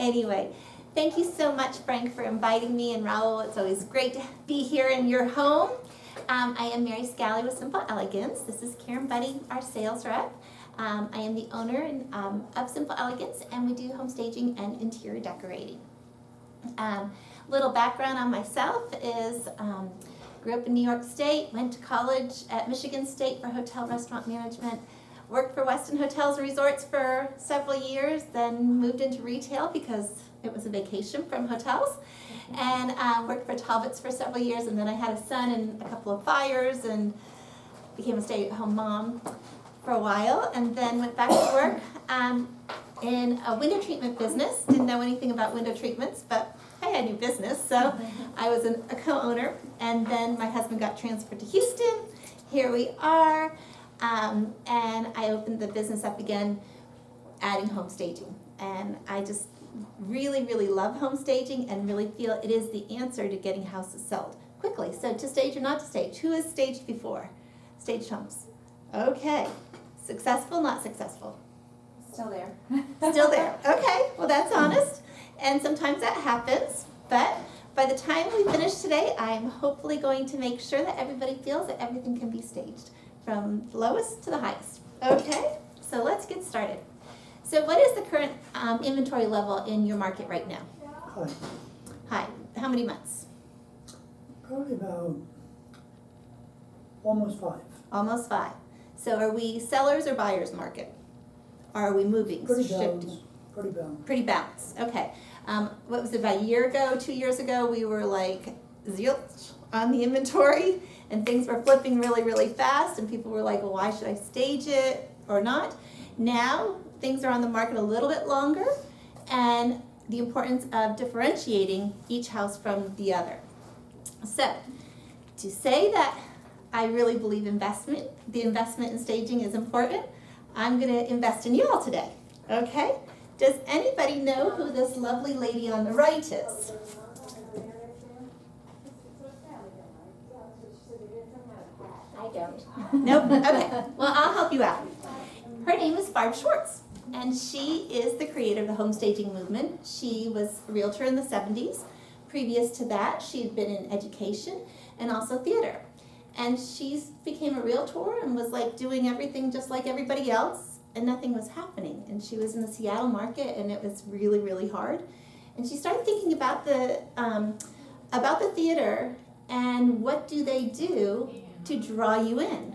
Anyway, thank you so much, Frank, for inviting me, and Raul, it's always great to be here in your home. I am Mary Scalli with Simple Elegance. This is Karen Buddy, our sales rep. I am the owner of Simple Elegance, and we do home staging and interior decorating. Little background on myself is grew up in New York State, went to college at Michigan State for hotel restaurant management, worked for Westin Hotels and Resorts for several years, then moved into retail because it was a vacation from hotels, and worked for Talbots for several years, and then I had a son and a couple of fires and became a stay-at-home mom for a while, and then went back to work in a window treatment business. Didn't know anything about window treatments, but I had a new business, so I was a co-owner, and then my husband got transferred to Houston. Here we are, and I opened the business up again, adding home staging, and I just really, really love home staging and really feel it is the answer to getting houses sold quickly. So to stage or not to stage, who has staged before? Staged homes. Okay. Successful, not successful? Still there. Still there. Okay, well that's honest. And sometimes that happens, but by the time we finish today, I'm hopefully going to make sure that everybody feels that everything can be staged from lowest to the highest. Okay, so let's get started. So what is the current inventory level in your market right now? Hi. Hi, how many months? Probably about almost 5. Almost 5. So are we sellers or buyers market? Or are we moving? Pretty shifting? balanced. Pretty balanced. Pretty balanced, okay. What was it, about a year ago, 2 years ago, we were like zilch on the inventory and things were flipping really, really fast and people were like, well, why should I stage it or not? Now, things are on the market a little bit longer, and the importance of differentiating each house from the other. So, to say that I really believe the investment in staging is important, I'm going to invest in you all today, okay? Does anybody know who this lovely lady on the right is? I don't. Nope, okay, well I'll help you out. Her name is Barb Schwartz, and she is the creator of the home staging movement. She was a realtor in the 70s. Previous to that, she had been in education and also theater. And she became a realtor and was like doing everything just like everybody else, and nothing was happening. And she was in the Seattle market, and it was really, really hard. And she started thinking about the theater and what do they do to draw you in.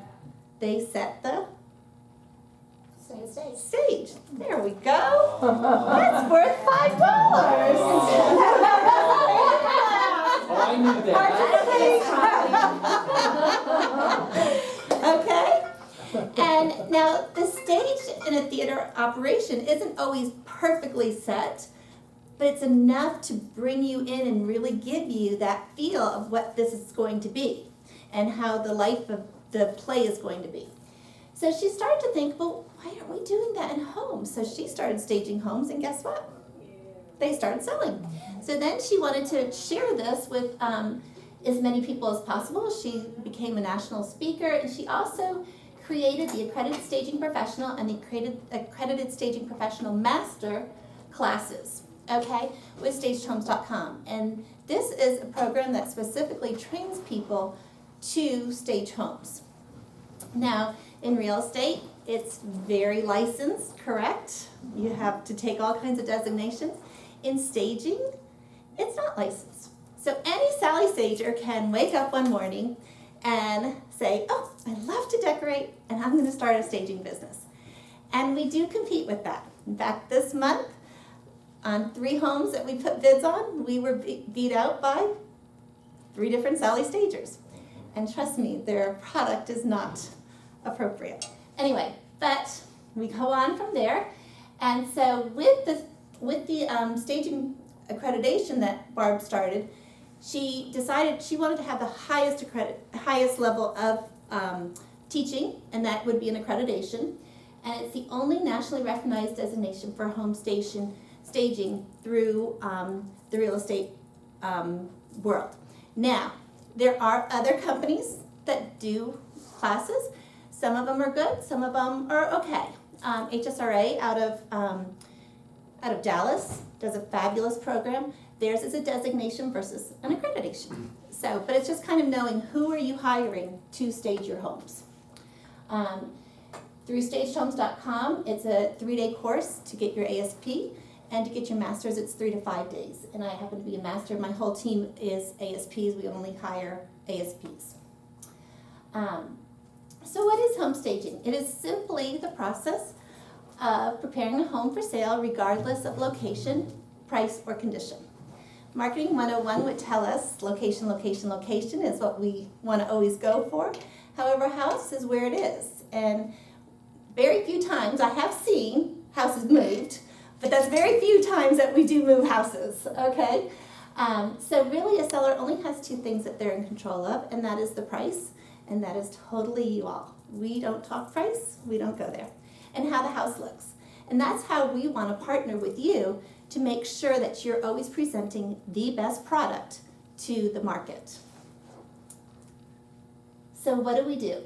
They set the stage. There we go. That's worth $5. Oh, I knew that. Okay. And now the stage in a theater operation isn't always perfectly set, but it's enough to bring you in and really give you that feel of what this is going to be and how the life of the play is going to be. So she started to think, well, why aren't we doing that in homes? So she started staging homes, and guess what? They started selling. So then she wanted to share this with as many people as possible. She became a national speaker, and she also created the Accredited Staging Professional and the Accredited Staging Professional Master classes, okay, with stagedhomes.com. And this is a program that specifically trains people to stage homes. Now, in real estate, it's very licensed, correct? You have to take all kinds of designations. In staging, it's not licensed. So any Sally Stager can wake up one morning and say, oh, I love to decorate, and I'm going to start a staging business. And we do compete with that. In fact, this month, on 3 homes that we put bids on, we were beat out by 3 different Sally Stagers. And trust me, their product is not appropriate. Anyway, but we go on from there. And so with the staging accreditation that Barb started, she decided she wanted to have the highest level of teaching, and that would be an accreditation. And it's the only nationally recognized designation for home staging through the real estate world. Now, there are other companies that do classes. Some of them are good, some of them are okay. HSRA out of out of Dallas does a fabulous program. Theirs is a designation versus an accreditation. So, but it's just kind of knowing who are you hiring to stage your homes. Through stagedhomes.com, it's a 3-day course to get your ASP, and to get your master's, it's 3 to 5 days. And I happen to be a master. My whole team is ASPs. We only hire ASPs. So what is home staging? It is simply the process of preparing a home for sale regardless of location, price, or condition. Marketing 101 would tell us location, location, location is what we want to always go for. However, house is where it is. And very few times I have seen houses moved, but that's very few times that we do move houses, okay? So really a seller only has 2 things that they're in control of, and that is the price, and that is totally you all. We don't talk price, we don't go there. And how the house looks. And that's how we want to partner with you to make sure that you're always presenting the best product to the market. So what do?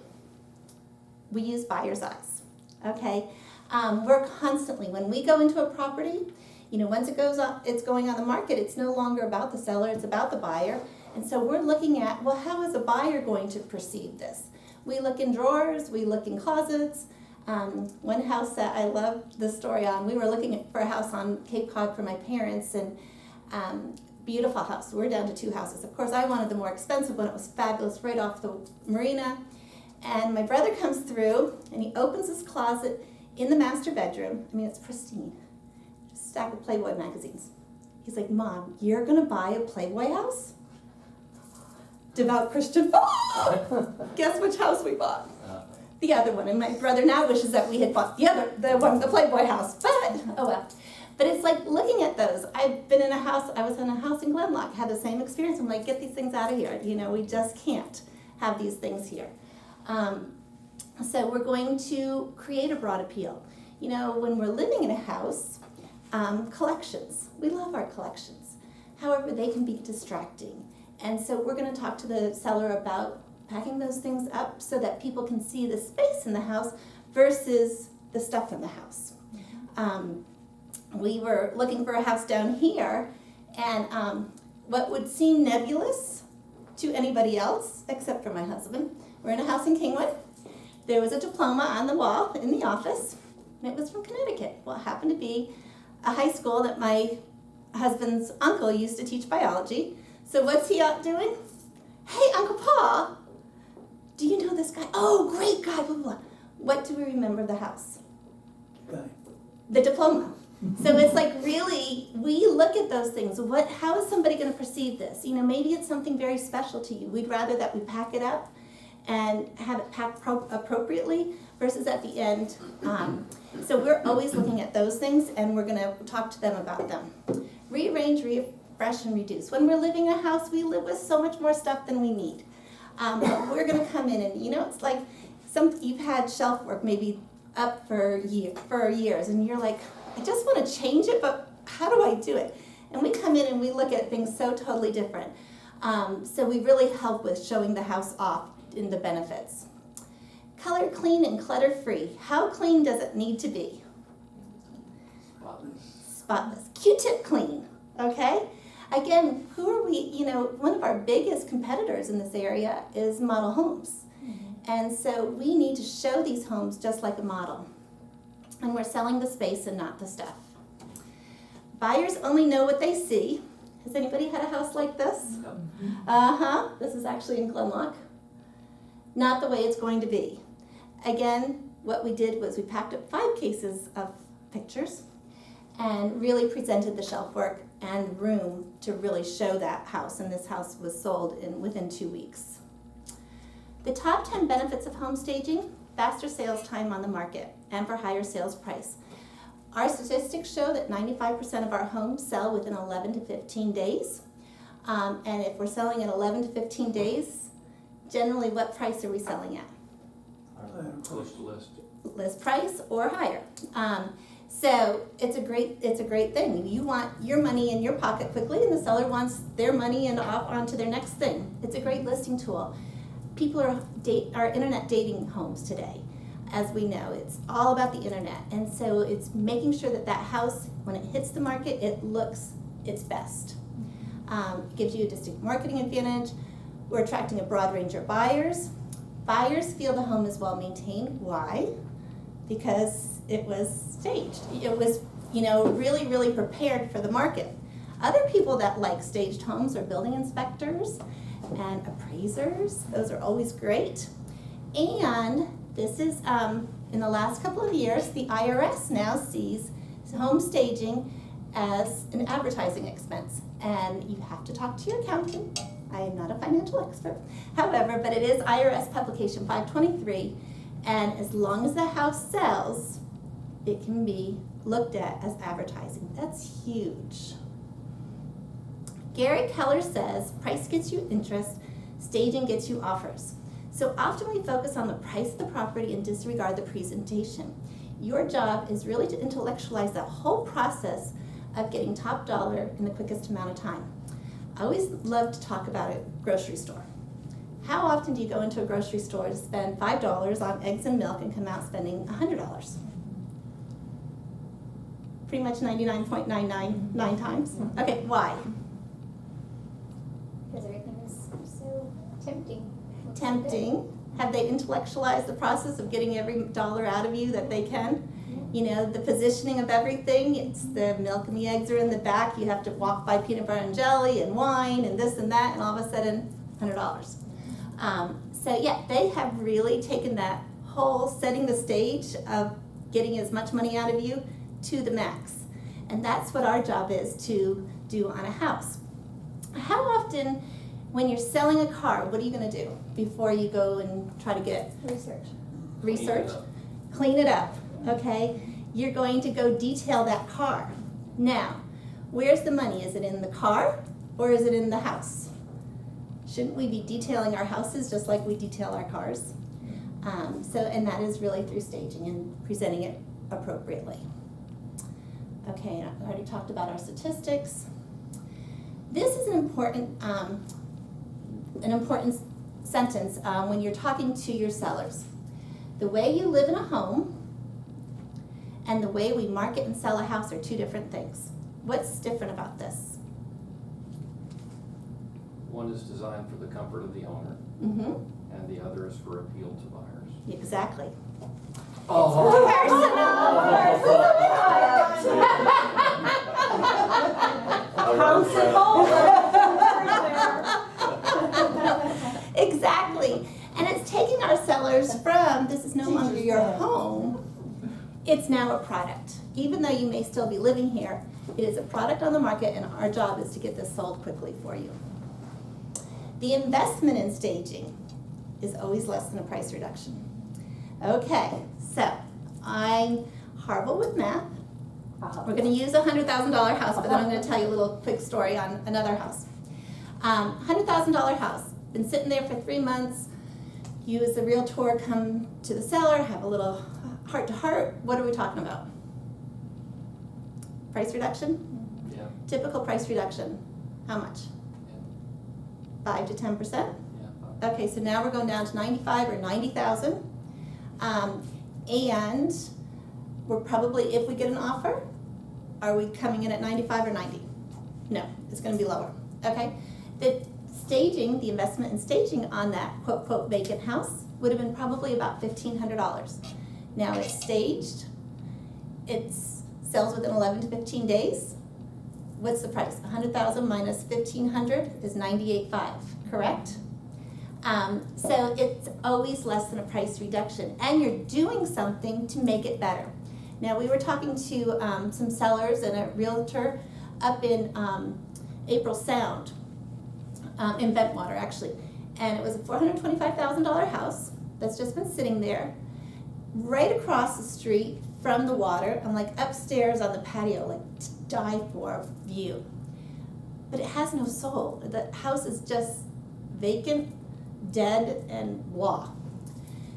We use buyer's eyes, okay? We're constantly, when we go into a property, you know, once it's going on the market, it's no longer about the seller, it's about the buyer. And so we're looking at, well, how is a buyer going to perceive this? We look in drawers, we look in closets. One house that I love the story on, we were looking for a house on Cape Cod for my parents, and beautiful house. We're down to 2 houses. Of course, I wanted the more expensive one. It was fabulous, right off the marina. And my brother comes through, and he opens his closet in the master bedroom. I mean, it's pristine. Just a stack of Playboy magazines. He's like, Mom, you're going to buy a Playboy house? Devout Christian. Oh! Guess which house we bought? The other one. And my brother now wishes that we had bought the Playboy house. But, oh well. But it's like looking at those. I've been in a house, I was in a house in Glenlock, had the same experience. I'm like, get these things out of here. You know, we just can't have these things here. So we're going to create a broad appeal. You know, when we're living in a house, collections. We love our collections. However, they can be distracting. And so we're going to talk to the seller about packing those things up so that people can see the space in the house versus the stuff in the house. We were looking for a house down here, and what would seem nebulous to anybody else, except for my husband, we're in a house in Kingwood. There was a diploma on the wall in the office, and it was from Connecticut. Well, it happened to be a high school that my husband's uncle used to teach biology. So what's he out doing? Hey, Uncle Paul, do you know this guy? Oh, great guy, blah, blah, blah. What do we remember of the house? Guy. The diploma. So it's like really, we look at those things. How is somebody going to perceive this? You know, maybe it's something very special to you. We'd rather that we pack it up and have it packed appropriately versus at the end. So we're always looking at those things, and we're going to talk to them about them. Rearrange, refresh, and reduce. When we're living in a house, we live with so much more stuff than we need. But we're going to come in and, you know, it's like you've had shelf work maybe up for years, and you're like, I just want to change it, but how do I do it? And we come in and we look at things so totally different. So we really help with showing the house off in the benefits. Color clean and clutter free. How clean does it need to be? Spotless. Q-tip clean, okay? Again, who are we? You know, one of our biggest competitors in this area is model homes. And so we need to show these homes just like a model. And we're selling the space and not the stuff. Buyers only know what they see. Has anybody had a house like this? This is actually in Glenlock. Not the way it's going to be. Again, what we did was we packed up 5 cases of pictures and really presented the shelf work and room to really show that house. And this house was sold within 2 weeks. The top 10 benefits of home staging: faster sales time on the market and for higher sales price. Our statistics show that 95% of our homes sell within 11 to 15 days. And if we're selling at 11 to 15 days, generally what price are we selling at? List price or higher. So it's a great thing. You want your money in your pocket quickly, and the seller wants their money and off onto their next thing. It's a great listing tool. People are internet dating homes today. As we know, it's all about the internet, and so it's making sure that house When it hits the market, it looks its best. It gives you a distinct marketing advantage. We're attracting a broad range of buyers. Buyers feel the home is well maintained. Why? Because it was staged. It was, really, really prepared for the market. Other people that like staged homes are building inspectors and appraisers. Those are always great. And this is, in the last couple of years, the IRS now sees home staging as an advertising expense. And you have to talk to your accountant. I am not a financial expert. However, but it is IRS Publication 523. And as long as the house sells, it can be looked at as advertising. That's huge. Gary Keller says, price gets you interest, staging gets you offers. So often we focus on the price of the property and disregard the presentation. Your job is really to intellectualize that whole process of getting top dollar in the quickest amount of time. I always love to talk about a grocery store. How often do you go into a grocery store to spend $5 on eggs and milk and come out spending $100? Pretty much 99.999 times. Okay, why? Because everything is so tempting. Tempting. Have they intellectualized the process of getting every dollar out of you that they can? The positioning of everything. It's the milk and the eggs are in the back. You have to walk by peanut butter and jelly and wine and this and that, and all of a sudden, $100. So yeah, they have really taken that whole setting the stage of getting as much money out of you to the max. And that's what our job is to do on a house. How often, when you're selling a car, what are you going to do before you go and try to get research? Clean it up, okay? You're going to go detail that car. Now, where's the money? Is it in the car or is it in the house? Shouldn't we be detailing our houses just like we detail our cars? And that is really through staging and presenting it appropriately. Okay, I already talked about our statistics. This is an important sentence when you're talking to your sellers. The way you live in a home and the way we market and sell a house are two different things. What's different about this? One is designed for the comfort of the owner, Mm-hmm. and the other is for appeal to buyers. Exactly. Exactly. And it's taking our sellers from, this is no longer your home, it's now a product. Even though you may still be living here, it is a product on the market, and our job is to get this sold quickly for you. The investment in staging is always less than a price reduction. Okay, so I'm horrible with math. We're going to use a $100,000 house, but then I'm going to tell you a little quick story on another house. $100,000 house, been sitting there for 3 months. You as the realtor come to the seller, have a little heart-to-heart. What are we talking about? Price reduction? Yeah. Typical price reduction, how much? 5 to 10%? Yeah. Okay, so now we're going down to 95 or 90,000. And we're probably, if we get an offer, are we coming in at 95 or 90? No, it's going to be lower. Okay, the staging, the investment in staging on that quote vacant house would have been probably about $1,500. Now it's staged, it sells within 11 to 15 days. What's the price? 100,000 minus 1,500 is 98.5, correct? So it's always less than a price reduction, and you're doing something to make it better. Now we were talking to some sellers and a realtor up in April Sound, in Bentwater actually, and it was a $425,000 house that's just been sitting there right across the street from the water, and like upstairs on the patio, like to die for view. But it has no soul. The house is just vacant, dead, and blah.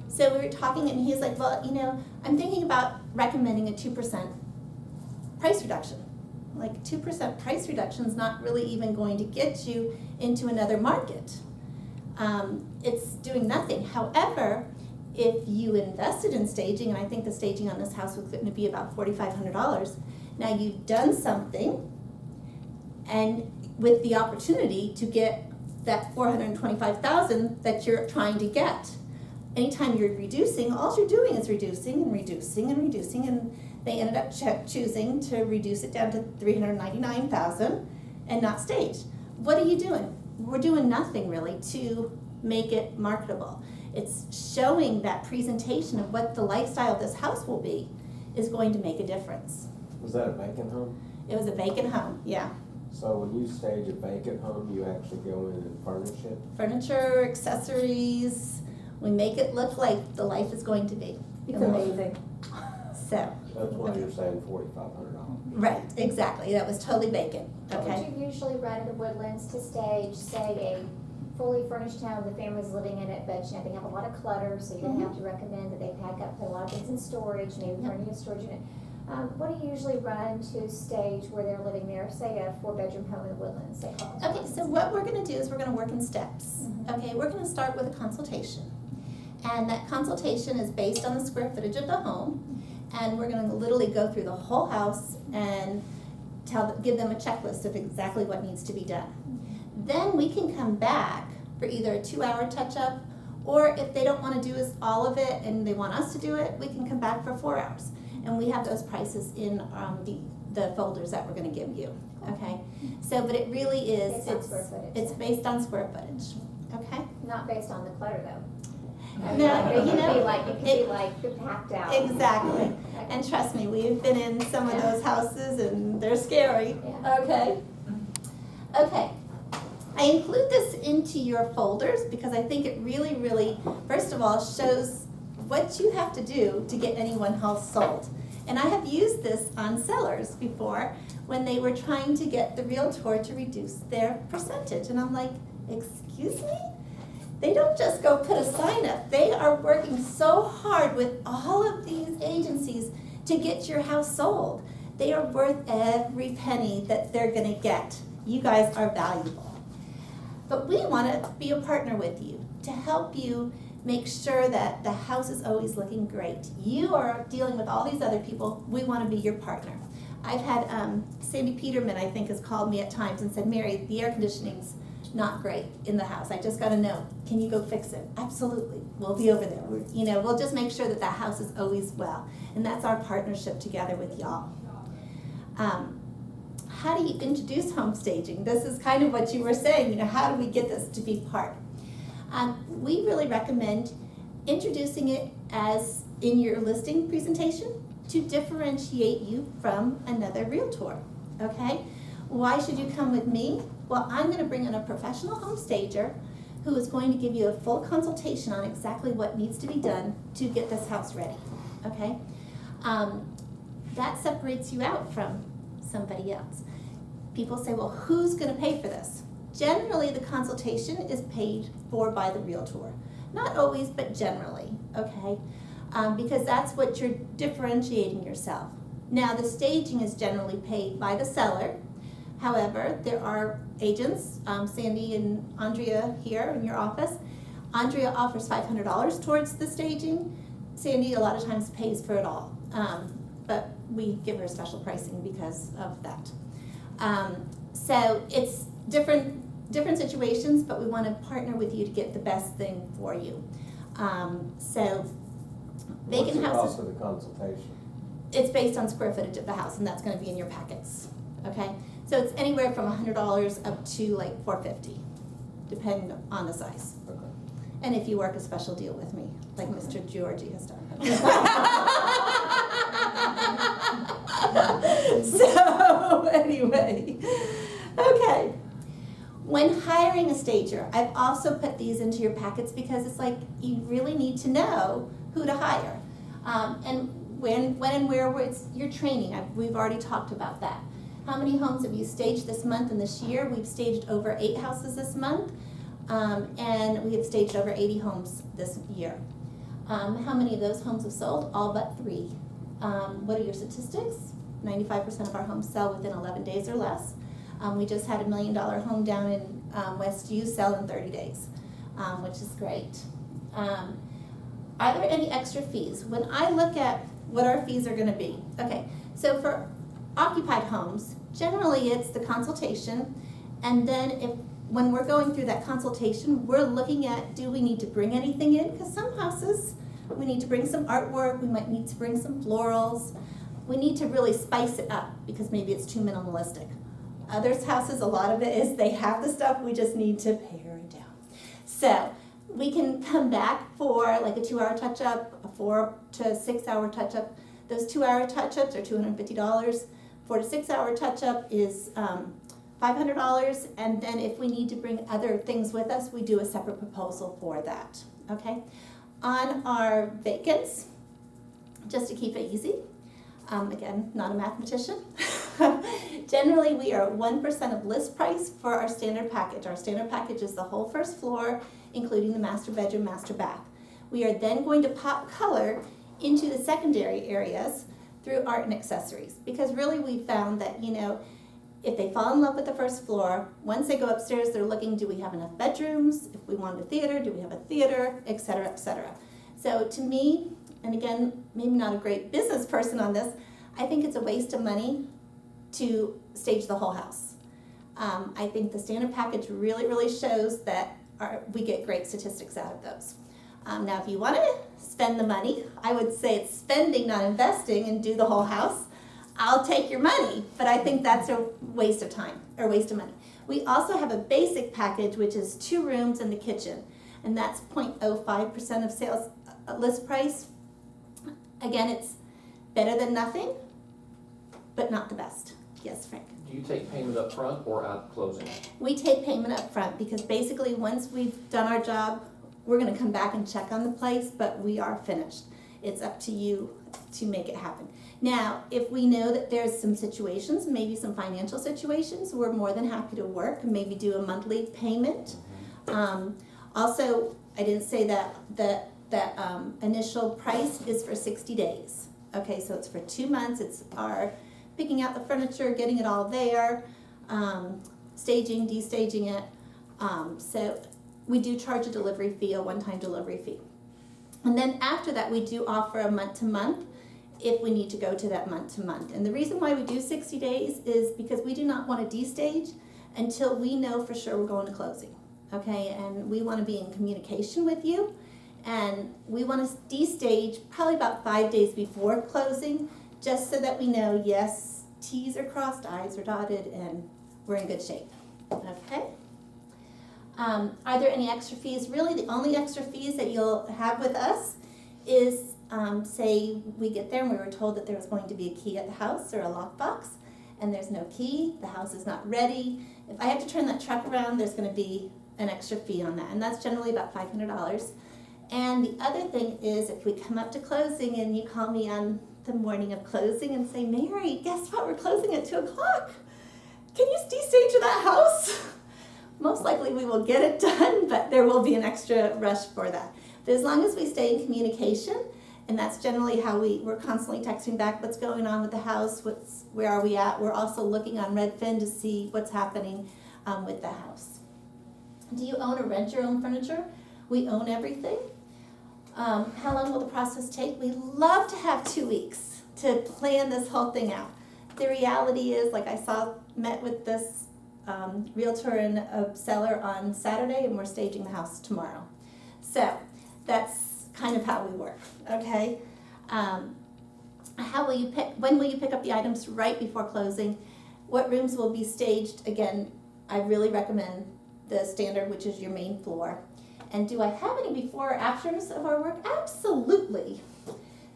So we were talking, and he's like, well, I'm thinking about recommending a 2% price reduction. Like 2% price reduction is not really even going to get you into another market. It's doing nothing. However, if you invested in staging, and I think the staging on this house was going to be about $4,500, Now you've done something, and with the opportunity to get that $425,000 that you're trying to get. Anytime you're reducing, all you're doing is reducing and reducing and reducing, and they ended up choosing to reduce it down to $399,000 and not stage. What are you doing? We're doing nothing really to make it marketable. It's showing that presentation of what the lifestyle of this house will be is going to make a difference. Was that a vacant home? It was a vacant home, yeah. So when you stage a vacant home, you actually go in and furnish it? Furniture, accessories, we make it look like the life is going to be. It's amazing. So, That's why you're saying $4,500. right, exactly, that was totally vacant, What okay? would you usually run to Woodlands to stage, say, a fully furnished home, the family's living in it, but you know, they have a lot of clutter, so you're gonna have to recommend that they pack up, put a lot of things in storage, maybe turn a storage unit. What do you usually run to stage where they're living there, say a 4-bedroom home in the Woodlands, say Okay, so what we're gonna do is we're gonna work in steps, okay? We're gonna start with a consultation. And that consultation is based on the square footage of the home, and we're gonna literally go through the whole house and give them a checklist of exactly what needs to be done. Then we can come back for either a 2-hour touch-up, or if they don't wanna do all of it and they want us to do it, we can come back for 4 hours. And we have those prices in the folders that we're gonna give you, okay? So, but it really is, Based on square footage. it's based on square footage, okay? Not based on the clutter though. No, It you could know, be like, it could be like you're packed out. Exactly. Okay. And trust me, we've been in some of those houses and they're scary, Yeah. okay? Okay. I include this into your folders because I think it really, really, first of all, shows what you have to do to get any one house sold. And I have used this on sellers before when they were trying to get the realtor to reduce their percentage. And I'm like, excuse me? They don't just go put a sign up. They are working so hard with all of these agencies to get your house sold. They are worth every penny that they're gonna get. You guys are valuable. But we wanna be a partner with you to help you make sure that the house is always looking great. You are dealing with all these other people. We wanna be your partner. I've had Sandy Peterman, I think, has called me at times and said, Mary, the air conditioning's not great in the house. I just got a note. Can you go fix it? Absolutely. We'll be over there. You know, we'll just make sure that the house is always well. And that's our partnership together with y'all. How do you introduce home staging? This is kind of what you were saying, you know, how do we get this to be part? We really recommend introducing it as in your listing presentation to differentiate you from another realtor, okay? Why should you come with me? Well, I'm going to bring in a professional home stager who is going to give you a full consultation on exactly what needs to be done to get this house ready, okay? That separates you out from somebody else. People say, well, who's going to pay for this? Generally, the consultation is paid for by the realtor. Not always, but generally, okay? Because that's what you're differentiating yourself. Now, the staging is generally paid by the seller. However, there are agents, Sandy and Andrea here in your office. Andrea offers $500 towards the staging. Sandy a lot of times pays for it all, but we give her special pricing because of that. So it's different situations, but we want to partner with you to get the best thing for you. So What's vacant the houses. cost of the consultation? It's based on square footage of the house, and that's going to be in your packets. Okay, so it's anywhere from $100 up to like $450, depending on the size. Okay. And if you work a special deal with me, like Mr. Georgie has done. So anyway, okay. When hiring a stager, I've also put these into your packets because it's like you really need to know who to hire. And when and where it's your training. We've already talked about that. How many homes have you staged this month and this year? We've staged over 8 houses this month, and we have staged over 80 homes this year. How many of those homes have sold? All but 3. What are your statistics? 95% of our homes sell within 11 days or less. We just had a $1 million home down in West U sell in 30 days, which is great. Are there any extra fees? When I look at what our fees are going to be, okay, so for occupied homes, generally it's the consultation, and then when we're going through that consultation, we're looking at, do we need to bring anything in? Because some houses, we need to bring some artwork, we might need to bring some florals. We need to really spice it up because maybe it's too minimalistic. Others houses, a lot of it is they have the stuff, we just need to pare it down. So we can come back for like a 2-hour touch-up, a 4 to 6 hour touch-up. Those 2-hour touch-ups are $250. 4 to 6 hour touch-up is $500, and then if we need to bring other things with us, we do a separate proposal for that, okay? On our vacants, just to keep it easy, again, not a mathematician, generally we are at 1% of list price for our standard package. Our standard package is the whole first floor, including the master bedroom, master bath. We are then going to pop color into the secondary areas through art and accessories, because really we found that, you know, if they fall in love with the first floor, once they go upstairs, they're looking, do we have enough bedrooms? If we want a theater, do we have a theater, et cetera, et cetera. So to me, and again, maybe not a great business person on this, I think it's a waste of money to stage the whole house. I think the standard package really, really shows that we get great statistics out of those. Now, if you want to spend the money, I would say it's spending, not investing, and do the whole house. I'll take your money, but I think that's a waste of time, or waste of money. We also have a basic package, which is 2 rooms and the kitchen, and that's 0.05% of sales list price. Again, it's better than nothing, but not the best. Yes, Frank? Do you take payment up front or at closing? We take payment up front because basically once we've done our job, we're going to come back and check on the place, but we are finished. It's up to you to make it happen. Now, if we know that there's some situations, maybe some financial situations, we're more than happy to work and maybe do a monthly payment. Also, I didn't say that initial price is for 60 days. Okay, so it's for 2 months. It's our picking out the furniture, getting it all there, staging, destaging it. So we do charge a delivery fee, a one-time delivery fee. And then after that, we do offer a month-to-month if we need to go to that month-to-month. And the reason why we do 60 days is because we do not want to destage until we know for sure we're going to closing, okay? And we want to be in communication with you, and we want to destage probably about 5 days before closing, just so that we know, yes, T's are crossed, I's are dotted, and we're in good shape, okay? Are there any extra fees? Really, the only extra fees that you'll have with us is, say we get there and we were told that there was going to be a key at the house or a lockbox, and there's no key, the house is not ready. If I have to turn that truck around, there's going to be an extra fee on that, and that's generally about $500. And the other thing is, if we come up to closing and you call me on the morning of closing and say, Mary, guess what, we're closing at 2 o'clock. Can you destage that house? Most likely we will get it done, but there will be an extra rush for that. But as long as we stay in communication, and that's generally how we're constantly texting back what's going on with the house, where are we at. We're also looking on Redfin to see what's happening with the house. Do you own or rent your own furniture? We own everything. How long will the process take? We love to have 2 weeks to plan this whole thing out. The reality is, like I met with this realtor and a seller on Saturday, and we're staging the house tomorrow. So that's kind of how we work, okay? When will you pick up the items? Right before closing. What rooms will be staged? Again, I really recommend the standard, which is your main floor. And do I have any before or afters of our work? Absolutely.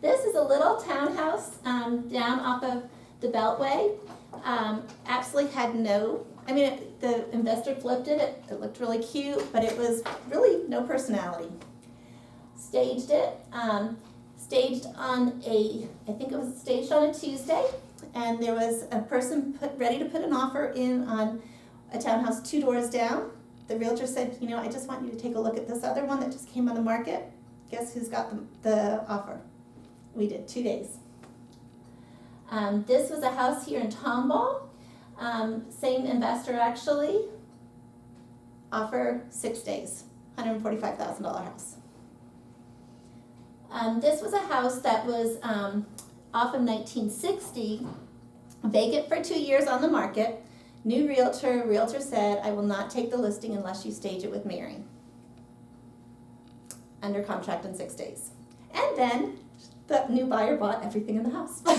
This is a little townhouse down off of the Beltway. Absolutely had the investor flipped it. It looked really cute, but it was really no personality. Staged it. Staged on I think it was staged on a Tuesday, and there was a person ready to put an offer in on a townhouse 2 doors down. The realtor said, I just want you to take a look at this other one that just came on the market. Guess who's got the offer? We did 2 days. This was a house here in Tomball. Same investor actually. Offer 6 days, $145,000 house. This was a house that was off of 1960, Vacant for 2 years on the market. New realtor said, I will not take the listing unless you stage it with Mary. Under contract in 6 days. And then the new buyer bought everything in the house. I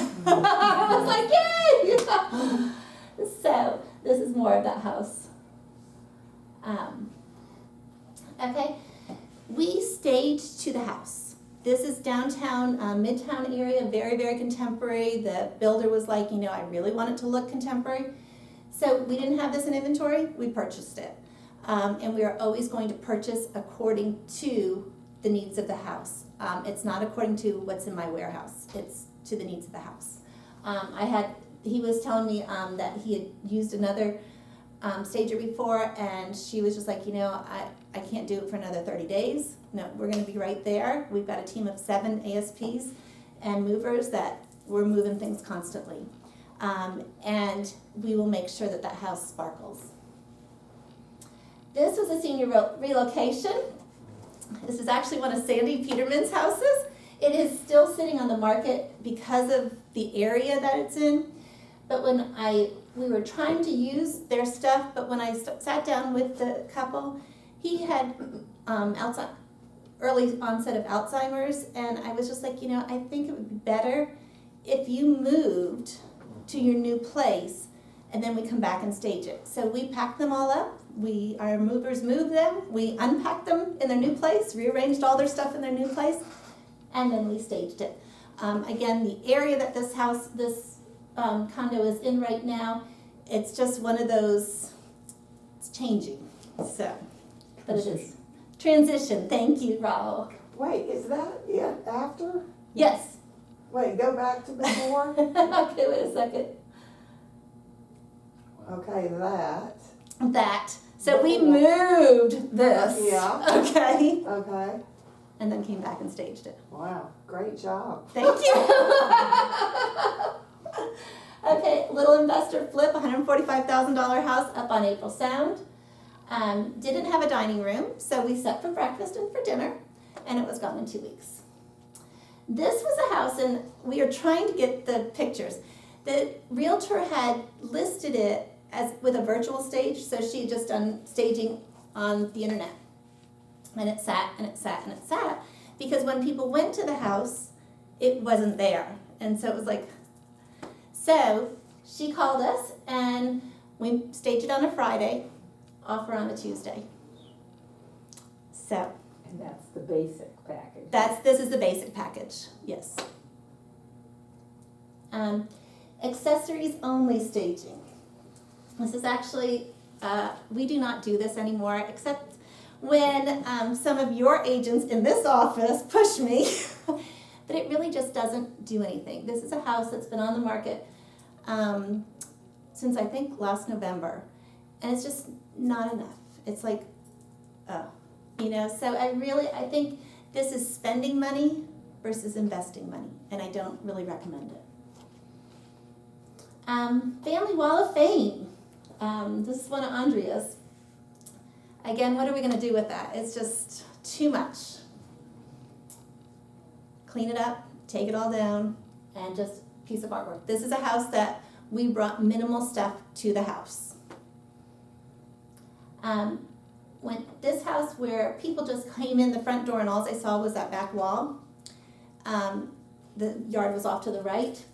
was like, yay! So this is more of that house. Okay, we staged to the house. This is downtown, midtown area, very, very contemporary. The builder was like, I really want it to look contemporary. So we didn't have this in inventory, we purchased it. And we are always going to purchase according to the needs of the house. It's not according to what's in my warehouse, it's to the needs of the house. He was telling me that he had used another stager before, and she was just like, I can't do it for another 30 days. No, we're gonna be right there. We've got a team of 7 ASPs and movers that we're moving things constantly. And we will make sure that that house sparkles. This was a senior relocation. This is actually one of Sandy Peterman's houses. It is still sitting on the market because of the area that it's in. But we were trying to use their stuff, but when I sat down with the couple, he had early onset of Alzheimer's, and I was just like, I think it would be better if you moved to your new place, and then we come back and stage it. So we packed them all up. Our movers moved them. We unpacked them in their new place, rearranged all their stuff in their new place, and then we staged it. Again, the area that this condo is in right now, it's just one of those, it's changing, so, but it is. Transition, thank you, Raul. Wait, is that it after? Yes. Wait, go back to before? Okay, wait a second. Okay, that. So we moved this. Yeah. Okay. Okay. And then came back and staged it. Wow, great job. Thank you. Okay, little investor flip, $145,000 house up on April Sound. Didn't have a dining room, so we set for breakfast and for dinner, and it was gone in 2 weeks. This was a house, and we are trying to get the pictures. The realtor had listed it as with a virtual stage, so she had just done staging on the internet. And it sat, and it sat, and it sat, because when people went to the house, it wasn't there. And so it was like, so she called us, and we staged it on a Friday, offer on a Tuesday. So. And that's the basic package. This is the basic package, yes. Accessories only staging. This is actually, we do not do this anymore, except when some of your agents in this office push me, but it really just doesn't do anything. This is a house that's been on the market since I think last November, and it's just not enough. It's like, so I think this is spending money versus investing money, and I don't really recommend it. Family Wall of Fame. This is one of Andrea's. Again, what are we going to do with that? It's just too much. Clean it up, take it all down, and just a piece of artwork. This is a house that we brought minimal stuff to the house. When this house where people just came in the front door and all they saw was that back wall, the yard was off to the right.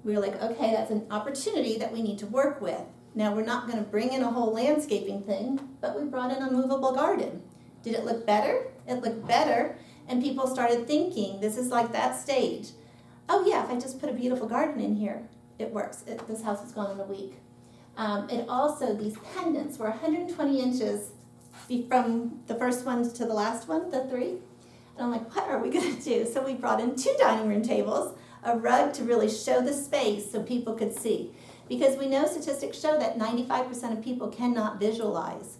We were like, okay, that's an opportunity that we need to work with. Now, we're not going to bring in a whole landscaping thing, but we brought in a movable garden. Did it look better? It looked better, and people started thinking, this is like that stage. Oh yeah, if I just put a beautiful garden in here, it works. This house is gone in a week. It also, these pendants were 120 inches from the first one to the last one, the 3. And I'm like, what are we going to do? So we brought in 2 dining room tables, a rug to really show the space so people could see. Because we know statistics show that 95% of people cannot visualize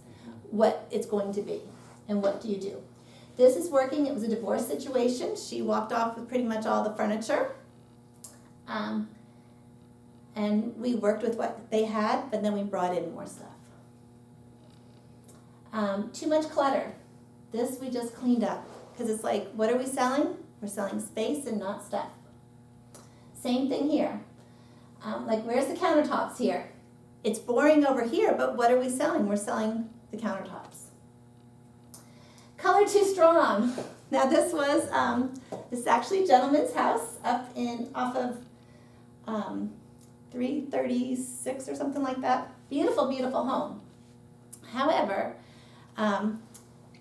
what it's going to be. And what do you do? This is working. It was a divorce situation. She walked off with pretty much all the furniture. And we worked with what they had, but then we brought in more stuff. Too much clutter. This we just cleaned up. Because it's like, what are we selling? We're selling space and not stuff. Same thing here. Like, where's the countertops here? It's boring over here, but what are we selling? We're selling the countertops. Color too strong. Now this is actually a gentleman's house up off of 336 or something like that. Beautiful, beautiful home. However,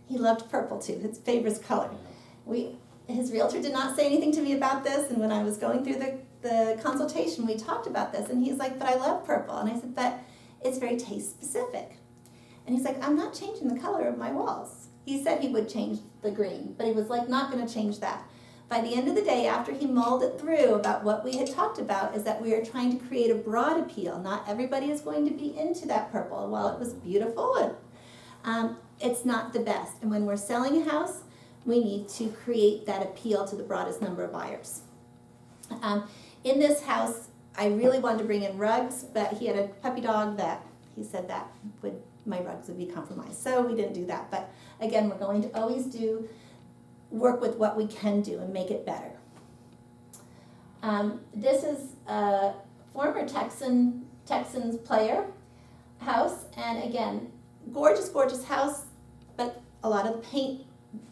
he loved purple too, his favorite color. His realtor did not say anything to me about this, and when I was going through the consultation, we talked about this, and he's like, but I love purple. And I said, but it's very taste specific. And he's like, I'm not changing the color of my walls. He said he would change the green, but he was like, not gonna change that. By the end of the day, after he mulled it through about what we had talked about, is that we are trying to create a broad appeal. Not everybody is going to be into that purple. While it was beautiful, it's not the best. And when we're selling a house, we need to create that appeal to the broadest number of buyers. In this house, I really wanted to bring in rugs, but he had a puppy dog that he said that my rugs would be compromised. So we didn't do that. But again, we're going to always work with what we can do and make it better. This is a former Texans player house, and again, gorgeous, gorgeous house, but a lot of the paint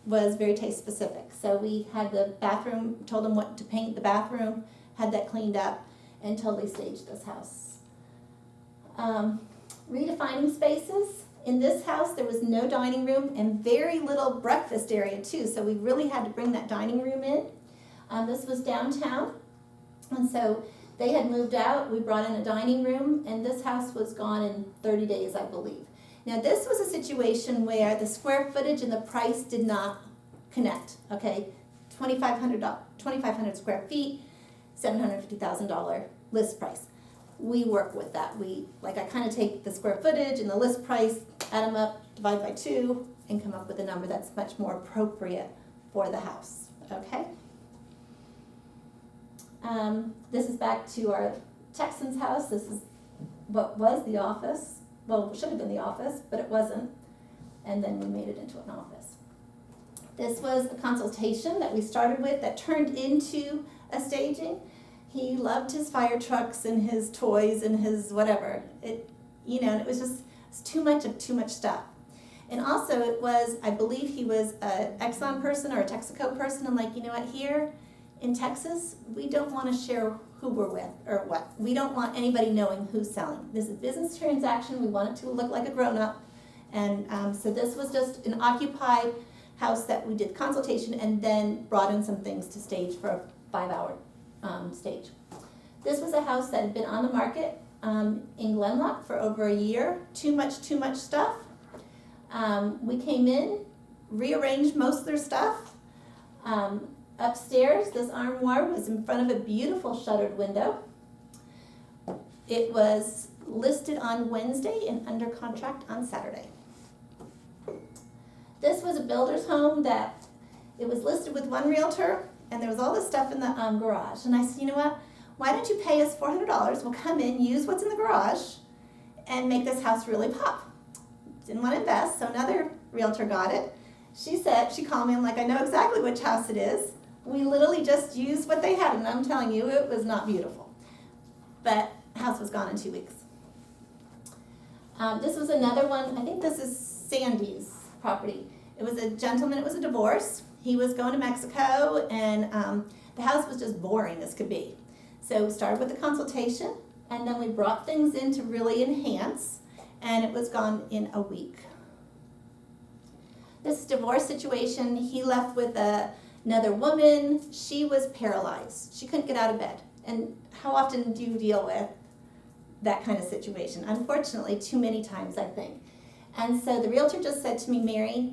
was very taste specific. So we had the bathroom, told them what to paint the bathroom, had that cleaned up, and totally staged this house. Redefining spaces. In this house, there was no dining room and very little breakfast area too, so we really had to bring that dining room in. This was downtown, and so they had moved out. We brought in a dining room, and this house was gone in 30 days, I believe. Now, this was a situation where the square footage and the price did not connect, okay? 2,500 square feet, $750,000 list price. We work with that. I kind of take the square footage and the list price, add them up, divide by 2, and come up with a number that's much more appropriate for the house, okay? This is back to our Texans house. This is what was the office. Well, it should have been the office, but it wasn't. And then we made it into an office. This was a consultation that we started with that turned into a staging. He loved his fire trucks and his toys and his whatever. And it was too much stuff. And also it was, I believe he was an Exxon person or a Texaco person. I'm like, you know what, here in Texas, we don't want to share who we're with or what. We don't want anybody knowing who's selling. This is a business transaction. We want it to look like a grown-up. And so this was just an occupied house that we did consultation and then brought in some things to stage for a 5-hour stage. This was a house that had been on the market in Glenlock for over a year. Too much stuff. We came in, rearranged most of their stuff. Upstairs, this armoire was in front of a beautiful shuttered window. It was listed on Wednesday and under contract on Saturday. This was a builder's home that it was listed with one realtor, and there was all this stuff in the garage. And I said, you know what? Why don't you pay us $400? We'll come in, use what's in the garage, and make this house really pop. Didn't want to invest, so another realtor got it. She called me, I'm like, I know exactly which house it is. We literally just used what they had, and I'm telling you, it was not beautiful. But the house was gone in 2 weeks. This was another one, I think this is Sandy's property. It was a gentleman, it was a divorce. He was going to Mexico, and the house was just boring as could be. So we started with the consultation, and then we brought things in to really enhance, and it was gone in a week. This divorce situation, he left with another woman. She was paralyzed. She couldn't get out of bed. And how often do you deal with that kind of situation? Unfortunately, too many times, I think. And so the realtor just said to me, Mary,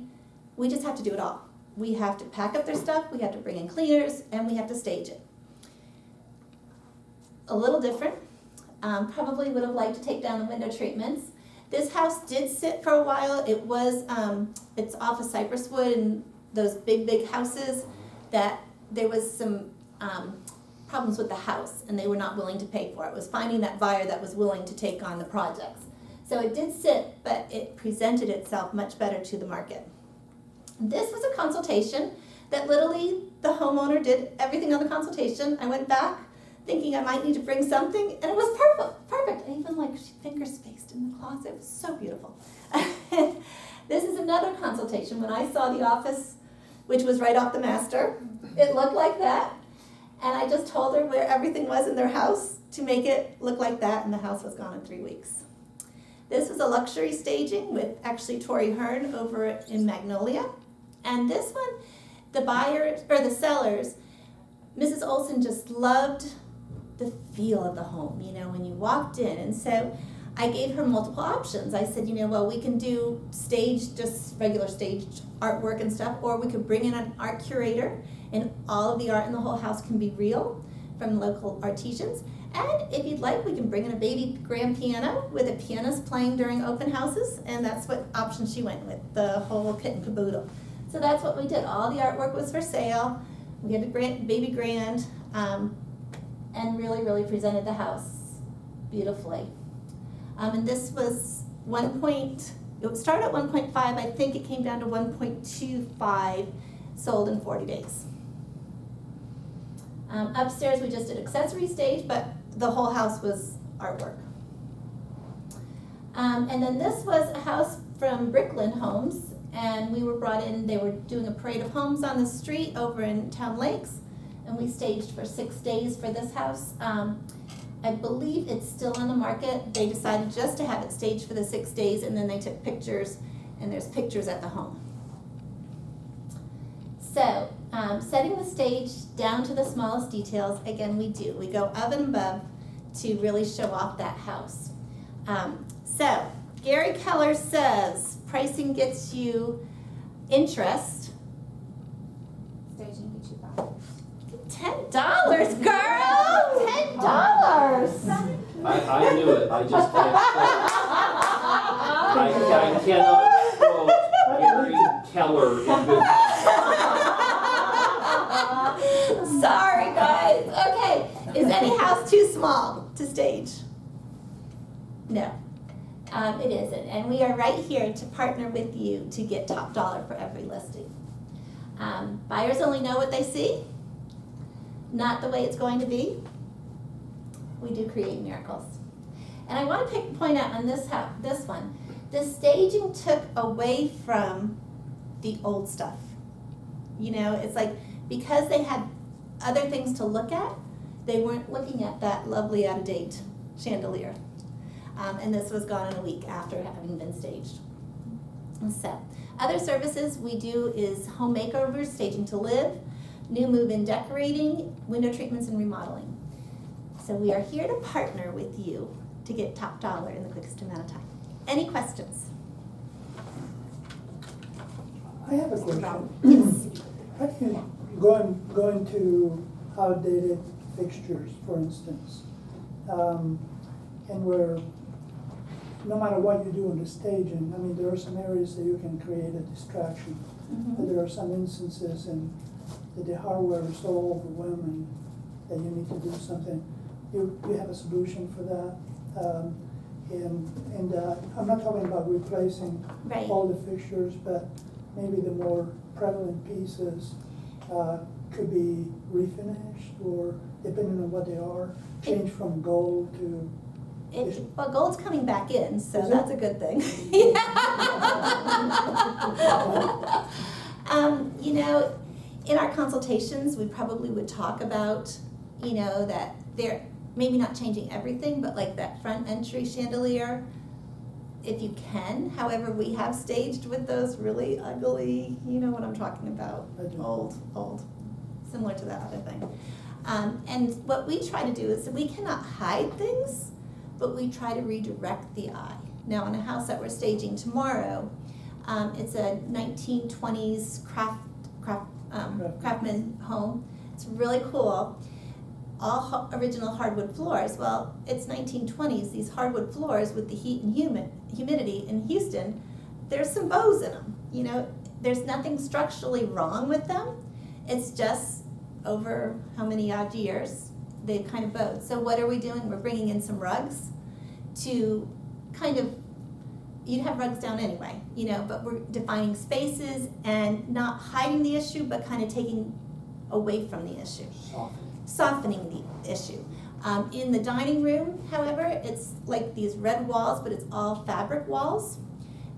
we just have to do it all. We have to pack up their stuff, we have to bring in cleaners, and we have to stage it. A little different. Probably would have liked to take down the window treatments. This house did sit for a while. It was, it's off of Cypress Wood and those big houses that there was some problems with the house and they were not willing to pay for it. It was finding that buyer that was willing to take on the projects. So it did sit, but it presented itself much better to the market. This was a consultation that literally the homeowner did everything on the consultation. I went back. thinking I might need to bring something, and it was perfect. I even like finger spaced in the closet. It was so beautiful. This is another consultation. When I saw the office, which was right off the master, it looked like that. And I just told her where everything was in their house to make it look like that, and the house was gone in 3 weeks. This was a luxury staging with actually Tori Hearn over in Magnolia. And this one, the buyers, or the sellers, Mrs. Olson just loved the feel of the home, you know, when you walked in. And so I gave her multiple options. I said, well, we can do just regular staged artwork and stuff, or we could bring in an art curator, and all of the art in the whole house can be real from local artisans. And if you'd like, we can bring in a baby grand piano with a pianist playing during open houses, and that's what option she went with, the whole kit and caboodle. So that's what we did. All the artwork was for sale. We had a baby grand, and really, really presented the house beautifully. And this was it started at 1.5, I think it came down to 1.25, sold in 40 days. Upstairs we just did accessory stage, but the whole house was artwork. And then this was a house from Brickland Homes, and we were brought in, they were doing a parade of homes on the street over in Town Lakes, and we staged for 6 days for this house. I believe it's still on the market. They decided just to have it staged for the 6 days, and then they took pictures, and there's pictures at the home. So, setting the stage down to the smallest details, again, we do. We go up and above to really show off that house. So, Gary Keller says, pricing gets you interest. Staging gets you buyers. $10, girl! $10! I knew it, I just can't I cannot quote Gary Keller in good. Sorry, guys. Okay. Is any house too small to stage? No, it isn't. And we are right here to partner with you to get top dollar for every listing. Buyers only know what they see, not the way it's going to be. We do create miracles. And I want to point out on this one, the staging took away from the old stuff. It's like, because they had other things to look at, they weren't looking at that lovely out-of-date chandelier. And this was gone in a week after having been staged. So, other services we do is home makeovers, staging to live, new move-in decorating, window treatments, and remodeling. So we are here to partner with you to get top dollar in the quickest amount of time. Any questions? I have a question. Yes. How do you go into outdated fixtures, for instance, and where no matter what you do in the staging, I mean, there are some areas that you can create a distraction, but there are some instances that the hardware is so overwhelming that you need to do something. You have a solution for that, and I'm not talking about replacing Right. all the fixtures, but maybe the more prevalent pieces could be refinished, or depending on what they are, change from gold to. Well, gold's coming back in, so Is it? that's a good thing. In our consultations, we probably would talk about, that they're maybe not changing everything, but like that front entry chandelier, if you can. However, we have staged with those really ugly, you know what I'm talking about, I do. old, similar to that other thing. And what we try to do is that we cannot hide things, but we try to redirect the eye. Now, in a house that we're staging tomorrow, it's a 1920s craftsman home. It's really cool. All original hardwood floors. Well, it's 1920s. These hardwood floors with the heat and humidity in Houston, there's some bows in them. There's nothing structurally wrong with them. It's just over how many odd years they've kind of bowed. So what are we doing? We're bringing in some rugs to kind of, you'd have rugs down anyway, but we're defining spaces and not hiding the issue, but kind of taking away from the issue. softening the issue. In the dining room, however, it's like these red walls, but it's all fabric walls,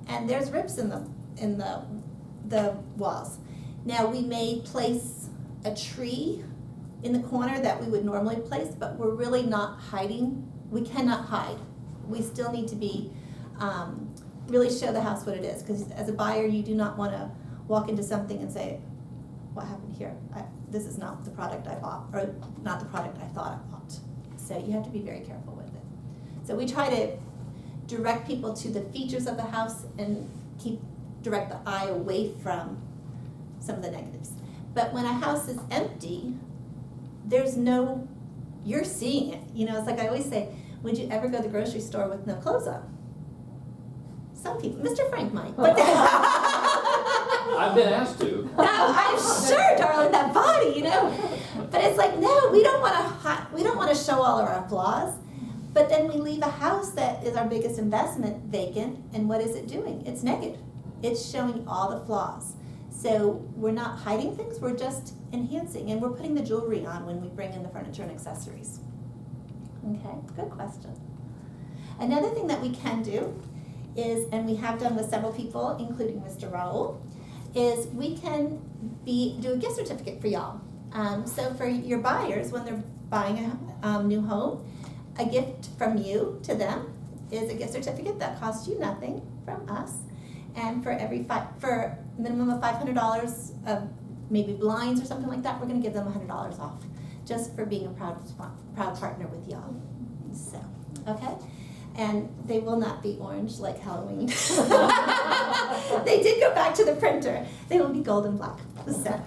and there's rips in the walls. Now, we may place a tree in the corner that we would normally place, but we're really not hiding. We cannot hide. We still need to be really show the house what it is, because as a buyer, you do not want to walk into something and say, "What happened here? This is not the product I bought, or not the product I thought I bought." So you have to be very careful with it. So we try to direct people to the features of the house and direct the eye away from some of the negatives. But when a house is empty, you're seeing it. You know, it's like I always say, would you ever go to the grocery store with no clothes on? Some people, Mr. Frank might. But I've been asked to. no, I'm sure, darling, that body, you know. But it's like, no, we don't want to show all of our flaws. But then we leave a house that is our biggest investment vacant, and what is it doing? It's naked. It's showing all the flaws. So we're not hiding things, we're just enhancing, and we're putting the jewelry on when we bring in the furniture and accessories. Okay, good question. Another thing that we can do is, and we have done with several people, including Mr. Raul, is we can do a gift certificate for y'all. So for your buyers, when they're buying a new home, a gift from you to them is a gift certificate that costs you nothing from us. And for for a minimum of $500 of maybe blinds or something like that, we're going to give them $100 off, just for being a proud partner with y'all. So, okay? And they will not be orange like Halloween. They did go back to the printer. They will be gold and black. So,